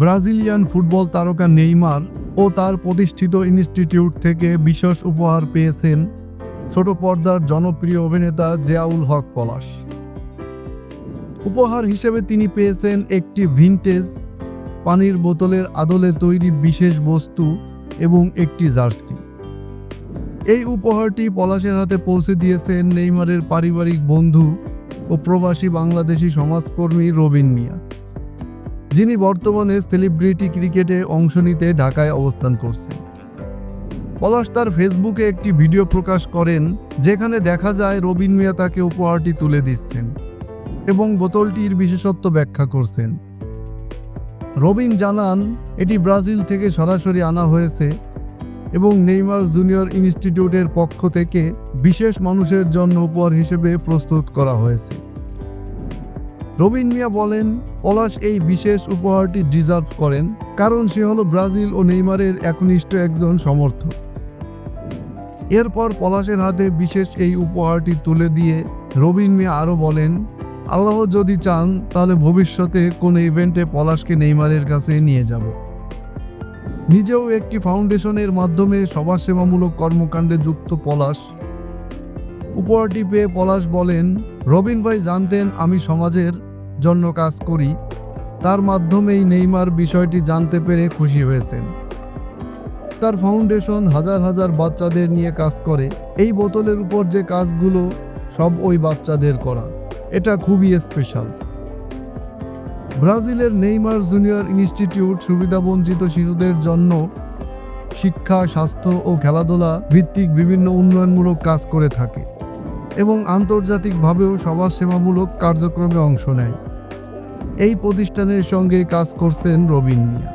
Brazilian football তারকা Neymar ও তার প্রতিষ্ঠিত ইনস্টিটিউট থেকে বিশেষ উপহার পেয়েছেন ছোট পর্দার জনপ্রিয় অভিনেতা জিয়াউল হক পলাশ। উপহার হিসেবে তিনি পেয়েছেন একটি ভিনটেজ পানির বোতলের আদলে তৈরি বিশেষ বস্তু এবং একটি জার্সি। এই উপহারটি পলাশের হাতে পৌঁছে দিয়েছেন নেইমারের পারিবারিক বন্ধু ও প্রবাসী বাংলাদেশি সমাজকর্মী রবিন মিয়া, যিনি বর্তমানে সেলিব্রিটি ক্রিকেটে অংশ নিতে ঢাকায় অবস্থান করছেন। পলাশ তার ফেসবুকে একটি ভিডিও প্রকাশ করেন যেখানে দেখা যায় রবিন মিয়া তাকে উপহারটি তুলে দিচ্ছেন এবং বোতলটির বিশেষত্ব ব্যাখ্যা করছেন। রবিন জানান, এটি ব্রাজিল থেকে সরাসরি আনা হয়েছে এবং নেইমার জুনিয়র ইনস্টিটিউটের পক্ষ থেকে বিশেষ মানুষের জন্য উপহার হিসেবে প্রস্তুত করা হয়েছে। রবিন মিয়া বলেন, পলাশ এই বিশেষ উপহারটি ডিজার্ভ করেন কারণ সে হলো ব্রাজিল ও নেইমারের একনিষ্ঠ একজন সমর্থক। এরপর পলাশের হাতে বিশেষ এই উপহারটি তুলে দিয়ে রবিন মিয়া আরও বলেন, আল্লাহ যদি চান তাহলে ভবিষ্যতে কোনো ইভেন্টে পলাশকে নেইমারের কাছে নিয়ে যাব। নিজেও একটি ফাউন্ডেশনের মাধ্যমে সমাজসেবামূলক কর্মকাণ্ডে যুক্ত পলাশ। উপহারটি পেয়ে পলাশ বলেন, রবিন ভাই জানতেন আমি সমাজের জন্য কাজ করি, তার মাধ্যমেই নেইমার বিষয়টি জানতে পেরে খুশি হয়েছেন। তার ফাউন্ডেশন হাজার হাজার বাচ্চাদের নিয়ে কাজ করে। এই বোতলের উপর যে কাজগুলো সব ওই বাচ্চাদের করা, এটা খুবই স্পেশাল। ব্রাজিলের নেইমার জুনিয়র ইনস্টিটিউট সুবিধাবঞ্চিত শিশুদের জন্য শিক্ষা, স্বাস্থ্য ও খেলাধুলা ভিত্তিক বিভিন্ন উন্নয়নমূলক কাজ করে থাকে এবং আন্তর্জাতিকভাবেও সমাজসেবামূলক কার্যক্রমে অংশ নেয়। এই প্রতিষ্ঠানের সঙ্গে কাজ করছেন রবিন মিয়া।